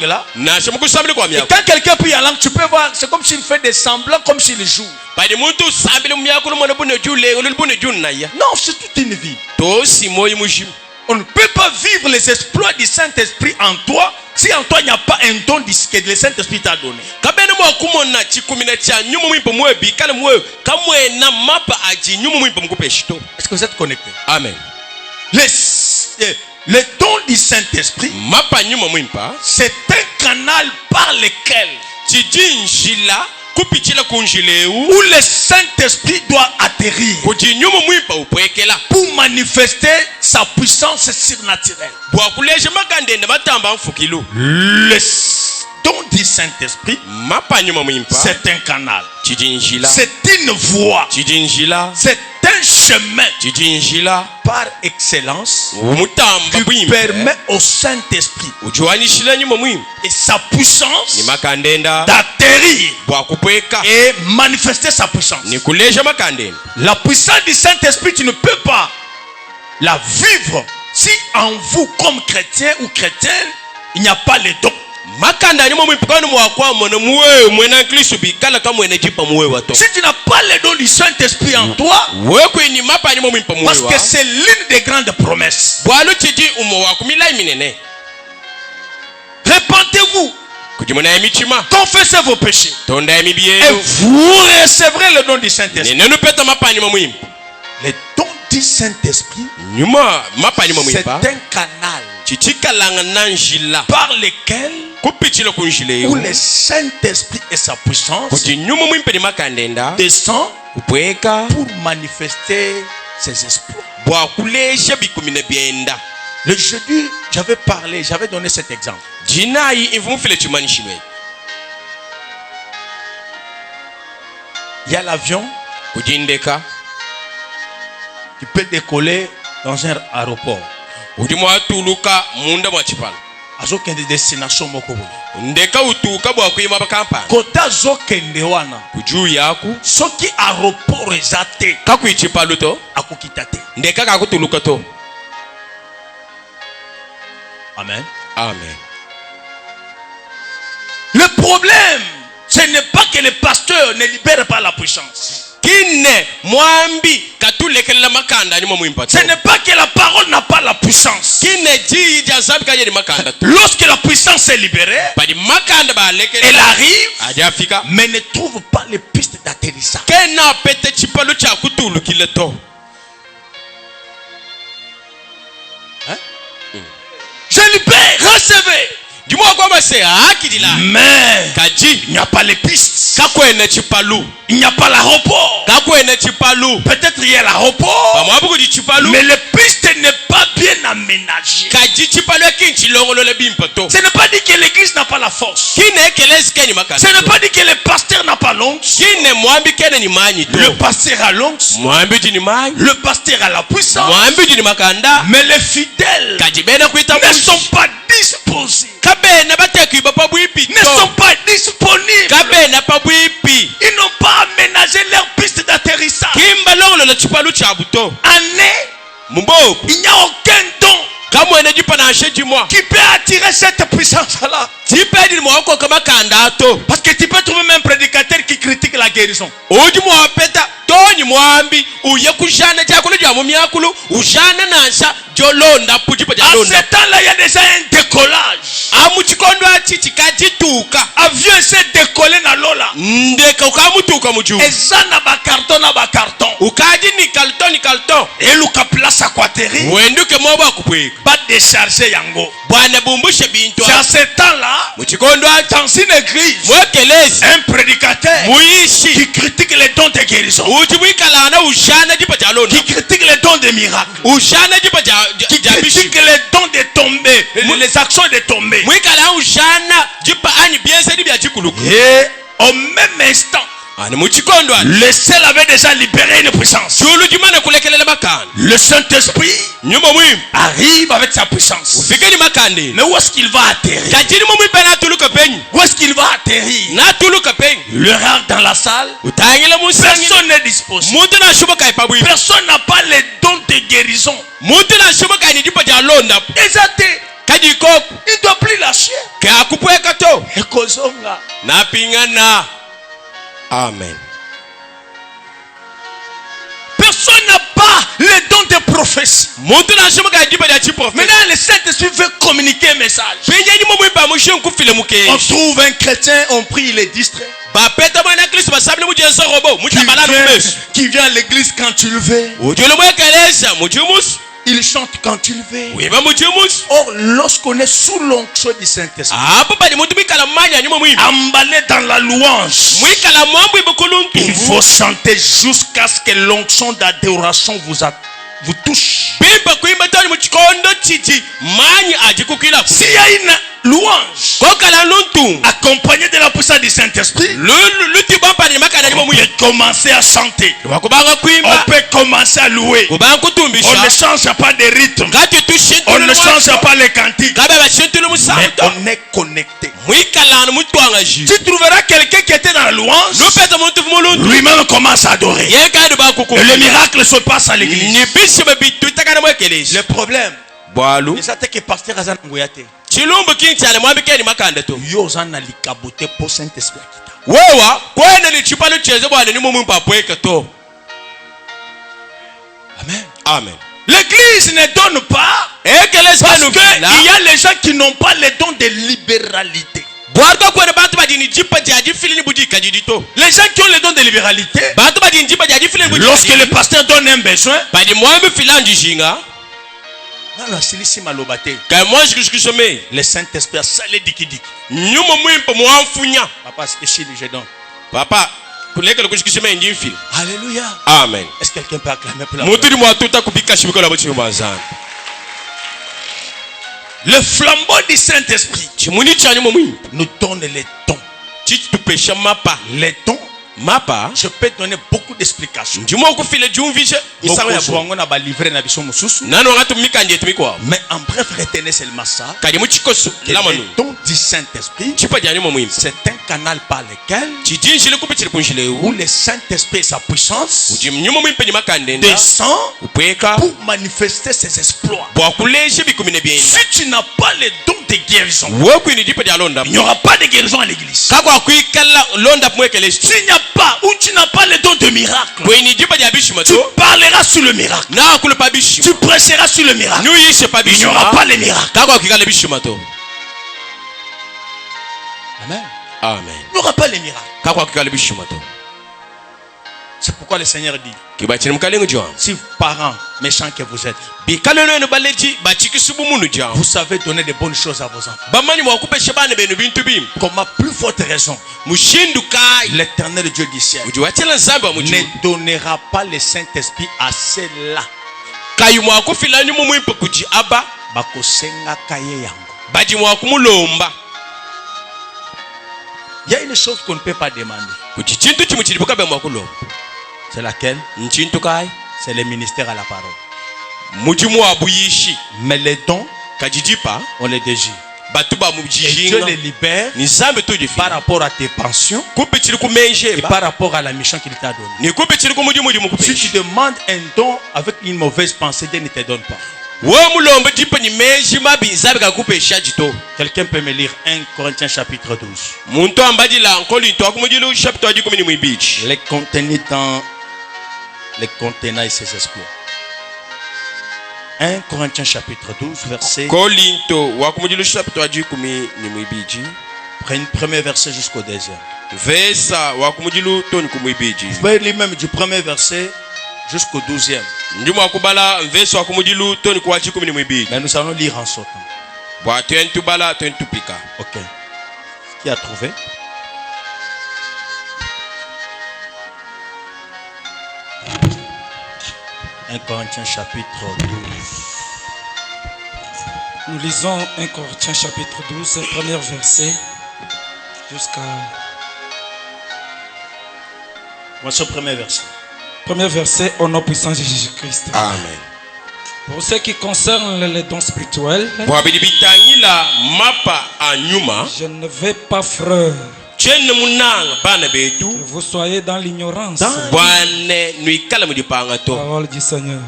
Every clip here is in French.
là. Et quand quelqu'un prie en langue, tu peux voir, c'est comme s'il fait des semblants, comme s'il joue. Non, c'est toute une vie. On ne peut pas vivre les exploits du Saint-Esprit en toi si en toi il n'y a pas un don que le Saint-Esprit t'a donné. Est-ce que vous êtes connecté? Amen. Le don du Saint-Esprit, c'est un canal par lequel où le Saint-Esprit doit atterrir pour manifester sa puissance surnaturelle. Le don du Saint-Esprit, c'est un canal, c'est une voie, c'est un chemin par excellence qui permet au Saint-Esprit et sa puissance d'atterrir et manifester sa puissance. La puissance du Saint-Esprit, tu ne peux pas la vivre si en vous comme chrétien ou chrétienne il n'y a pas les dons. Si tu n'as pas le don du Saint-Esprit en toi, parce que c'est l'une des grandes promesses. Répentez-vous, confessez vos péchés et vous recevrez le don du Saint-Esprit. Le don du Saint-Esprit, c'est un canal par lequel où le Saint-Esprit et sa puissance descend pour manifester ses exploits. Le jeudi, j'avais donné cet exemple. Il y a l'avion qui peut décoller dans un aéroport. Azokende destination moko boye. Ndeka utuka bwa kuyima bakampani. Kota zokende wana. Kuju yaku. Soki aéroport ezate. Kakuichipa luto. Akukita te. Ndeka kakutuluka to. Amen. Amen. Le problème, ce n'est pas que le pasteur ne libère pas la puissance. Ce n'est pas que la parole n'a pas la puissance. Lorsque la puissance est libérée, elle arrive, mais ne trouve pas les pistes d'atterrissage. Hein? Je libère, recevez. Mais il n'y a pas les pistes. Il n'y a pas l'aéroport. Peut-être il y a l'aéroport, mais les pistes n'est pas bien aménagées. Ce n'est pas dit que l'église n'a pas la force. Ce n'est pas dit que le pasteur n'a pas l'onction. Le pasteur a l'onction. Le pasteur a la puissance. Mais les fidèles ne sont pas disposés. Ne sont pas disponibles. Ils n'ont pas aménagé leur piste d'atterrissage. Il n'y a aucun don qui peut attirer cette puissance-là. Parce que tu peux trouver même un prédicateur qui critique la guérison. En ce temps-là, il y a déjà un décollage. Avion s'est décollé dans l'eau là. Et ça n'a pas carton, n'a pas carton. Et le place à quoi atterrir. Pas décharger yango. C'est à ce temps-là, dans une église, un prédicateur qui critique les dons de guérison, qui critique les dons de miracles, qui critique les dons de tomber, les actions de tomber. Et au même instant, le ciel avait déjà libéré une puissance. Le Saint-Esprit arrive avec sa puissance. Mais où est-ce qu'il va atterrir? Où est-ce qu'il va atterrir? Le rare dans la salle, personne n'est disposé. Personne n'a pas les dons de guérison. Exactement. Il ne doit plus lâcher. Et Kozonga. Napingana. Amen. Personne n'a pas le don de prophétie. Maintenant, le Saint-Esprit veut communiquer un message. On trouve un chrétien, on prie, il est distrait. Qui vient à l'église quand tu le veux. Il chante quand il veut. Or, lorsqu'on est sous l'onction du Saint-Esprit, emballé dans la louange, il faut chanter jusqu'à ce que l'onction d'adoration vous touche. S'il y a une louange accompagnée de la puissance du Saint-Esprit, on peut commencer à chanter, on peut commencer à louer. On ne change pas de rythme, on ne change pas les cantiques, mais on est connecté. Tu trouveras quelqu'un qui était dans la louange, lui-même commence à adorer, et le miracle se passe à l'église. Le problème, c'est que pasteur Azan Ngoyate Yozana likabote pour Saint-Esprit. Amen. Amen. L'église ne donne pas parce qu'il y a les gens qui n'ont pas le don de libéralité. Les gens qui ont le don de libéralité, lorsque le pasteur donne un besoin, le Saint-Esprit a salé dikidiki. Papa, c'est chez lui, je donne. Papa, Alléluia. Amen. Est-ce que quelqu'un peut acclamer pour la Le flambeau du Saint-Esprit nous donne les dons. Les dons, je peux donner beaucoup d'explications. Mais en bref, retenez seulement ça. Les dons du Saint-Esprit, c'est un canal par lequel où le Saint-Esprit et sa puissance descend pour manifester ses exploits. Si tu n'as pas les dons de guérison, il n'y aura pas de guérison à l'église. S'il n'y a pas, ou tu n'as pas le don de miracle, tu parleras sur le miracle, tu prêcheras sur le miracle, il n'y aura pas le miracle. Amen. Amen. Il n'y aura pas les miracles. C'est pourquoi le Seigneur dit, si parents méchants que vous êtes, vous savez donner de bonnes choses à vos enfants, comme à plus forte raison, l'Éternel Dieu du ciel ne donnera pas le Saint-Esprit à ceux-là. Il y a une chose qu'on ne peut pas demander. C'est laquelle? C'est le ministère à la parole. Mais les dons, on les dégire. Et Dieu les libère par rapport à tes pensions et par rapport à la mission qu'il t'a donnée. Si tu demandes un don avec une mauvaise pensée, Dieu ne te donne pas. Quelqu'un peut me lire 1 Corinthiens chapitre 12. Les contenus dans les contenants et ses exploits. 1 Corinthiens chapitre 12 verset. Premier verset jusqu'au deuxième. Vous pouvez lire même du premier verset jusqu'au 12e. Mais nous allons lire en sautant. Ok. Qui a trouvé? Un Corinthiens chapitre 12. Nous lisons 1 Corinthiens chapitre 12, premier verset jusqu'à... Voici le premier verset. Premier verset, au nom puissant de Jésus-Christ. Amen. Pour ce qui concerne les dons spirituels, je ne vais pas, frère, que vous soyez dans l'ignorance. Parole du Seigneur.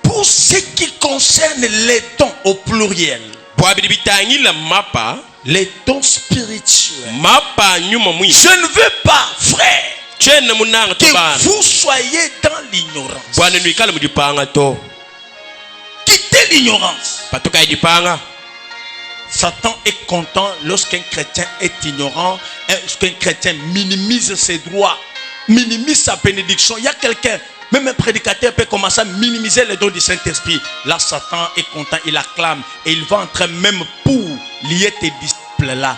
Pour Pour ce qui concerne les dons au pluriel, les dons spirituels, je ne veux pas, frère, que vous soyez dans l'ignorance. Quittez l'ignorance. Satan est content lorsqu'un chrétien est ignorant, lorsqu'un chrétien minimise ses droits, minimise sa bénédiction. Il y a quelqu'un, même un prédicateur peut commencer à minimiser les dons du Saint-Esprit. Là, Satan est content, il acclame et il va entrer même pour lier tes disciples là.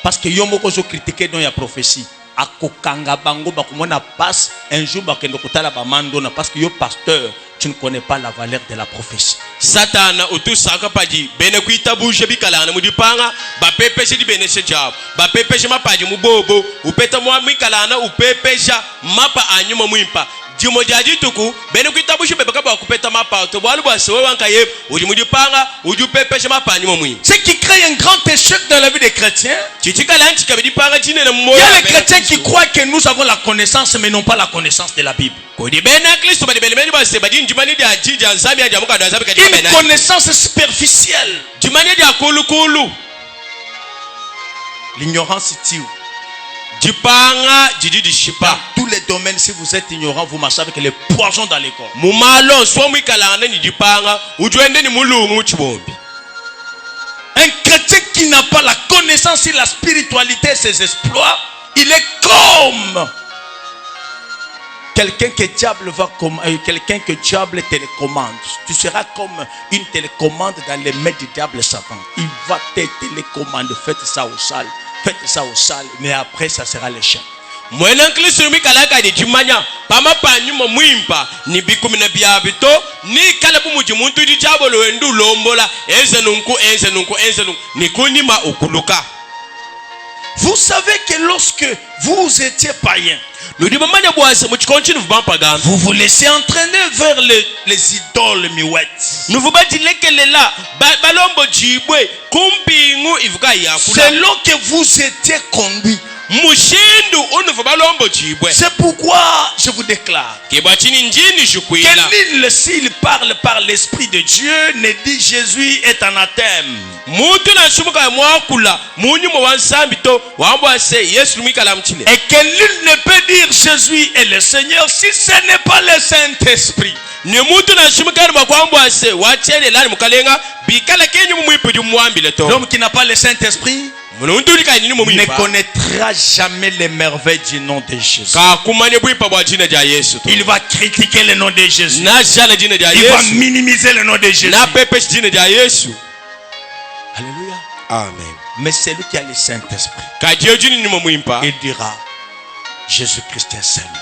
Parce que Yomoko zo critiqué dans la prophétie. Akokanga bango bakumona passe un jour bakendo kotala ba mandona parce que yo pasteur tu ne connais pas la valeur de la prophétie. Satana utusaka paji bene kuita buje bikalana mudipanga bapepeshe di bene sejab bapepeshe mapaji mubobo upeta mwa mikalana upepesha mapa anyuma mwimpa Dimo jaji tuku bene kuita buje bebaka ba kupeta mapa to bwalu bwa sewe wanka yeb uji mudipanga uju pepeshe mapa anyuma mwimpa. Ce qui crée un grand échec dans la vie des chrétiens. Il y a les chrétiens qui croient que nous avons la connaissance mais n'ont pas la connaissance de la Bible. Une connaissance superficielle. L'ignorance est où? Dans tous les domaines, si vous êtes ignorant, vous marchez avec les poisons dans les corps. Un chrétien qui n'a pas la connaissance sur la spiritualité et ses exploits, il est comme quelqu'un que diable quelqu'un que diable télécommande. Tu seras comme une télécommande dans les mains du diable Satan. Il va te télécommander. Faites ça au sale, mais après ça sera l'échec. Mwena Kristo mikalaka de jumanya pama panyuma mwimpa ni bikumina biabito ni kalabu mujimuntu di jabolo endu lombola enzenunku ni kunima okuluka. Vous savez que lorsque vous étiez païen, vous vous laissez entraîner vers les idoles miouettes. Selon que vous étiez conduit. C'est pourquoi je vous déclare que nul, s'il parle par l'Esprit de Dieu, ne dit Jésus est anathème. Et que nul ne peut dire Jésus est le Seigneur si ce n'est pas le Saint-Esprit. L'homme qui n'a pas le Saint-Esprit ne connaîtra jamais les merveilles du nom de Jésus. Il va critiquer le nom de Jésus. Il va minimiser le nom de Jésus. Alléluia. Amen. Mais celui qui a le Saint-Esprit, il dira Jésus-Christ est Seigneur.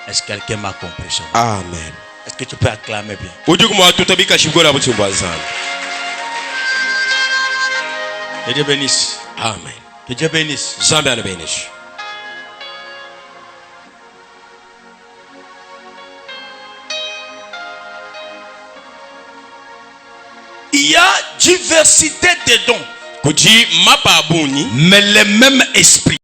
Est-ce que quelqu'un m'a compris ça? Amen. Est-ce que tu peux acclamer bien? Que Dieu bénisse. Amen. Que Dieu bénisse. Il y a diversité de dons, mais le même esprit.